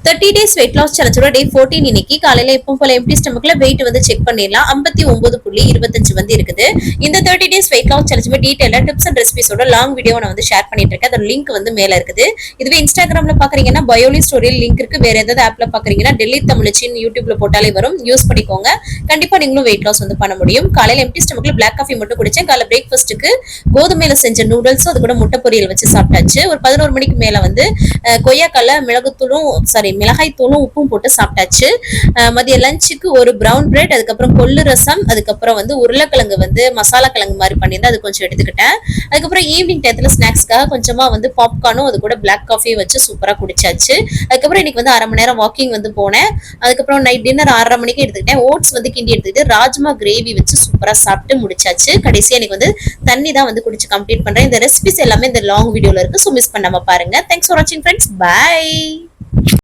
30 days weight loss challenge டே 14 இன்னைக்கு காலையில எப்பவும் போல எம்டி ஸ்டமக்ல வெயிட் வந்து செக் பண்ணிடலாம். 59.25 வந்து இருக்குது. இந்த 30 days weight loss challenge டீடைலா டிப்ஸ் அண்ட் ரெசிபிஸோட லாங் வீடியோ நான் வந்து ஷேர் பண்ணிட்டு இருக்கேன். அதோட லிங்க் வந்து மேல இருக்குது. இதுவே இன்ஸ்டாகிராம்ல பாக்குறீங்கன்னா பயோலி ஸ்டோரியில் லிங்க் இருக்கு. வேற ஏதாவது ஆப்ல பாக்குறீங்கன்னா டெல்லி தமிழ்ச்சின்னு யூடியூப்ல போட்டாலே வரும். யூஸ் பண்ணிக்கோங்க. கண்டிப்பா நீங்களும் வெயிட் லாஸ் வந்து பண்ண முடியும். காலையில எம்டி ஸ்டமக்ல பிளாக் காஃபி மட்டும் குடிச்சேன். காலைல பிரேக்ஃபாஸ்ட்டுக்கு கோதுமையில செஞ்ச நூடுல்ஸ் அது கூட முட்டை பொரியல் வச்சு சாப்பிட்டாச்சு. ஒரு 11 மணிக்கு மேல வந்து கொய்யாக்கால மிளகாய் தூளும் உப்பும் போட்டு சாப்பிட்டாச்சு. மதிய லஞ்சுக்கு ஒரு பிரவுன் பிரெட், அதுக்கப்புறம் கொள்ளு ரசம், அதுக்கப்புறம் வந்து உருளைக்கிழங்கு வந்து மசாலா கிழங்கு மாதிரி பண்ணியிருந்தேன், அது கொஞ்சம் எடுத்துக்கிட்டேன். அதுக்கப்புறம் ஈவினிங் டயத்துல ஸ்நாக்ஸ்க்காக கொஞ்சமா வந்து பாப்கார்னும் அது கூட பிளாக் காஃபியும் வச்சு சூப்பரா குடிச்சாச்சு. அதுக்கப்புறம் இன்னைக்கு வந்து 1/2 மணி நேரம் வாக்கிங் வந்து போனேன். அதுக்கப்புறம் நைட் டின்னர் 6:30 மணிக்கு எடுத்துக்கிட்டேன். ஓட்ஸ் வந்து கிண்டி எடுத்துக்கிட்டு ராஜ்மா கிரேவி வச்சு சூப்பரா சாப்பிட்டு முடிச்சாச்சு. கடைசியா எனக்கு வந்து தண்ணி தான் வந்து குடிச்சு கம்ப்ளீட் பண்றேன். இந்த ரெசிபிஸ் எல்லாமே இந்த லாங் வீடியோல இருக்கு, ஸோ மிஸ் பண்ணாம பாருங்க. தேங்க்ஸ் ஃபார் வாட்சிங் ஃப்ரெண்ட்ஸ். பை.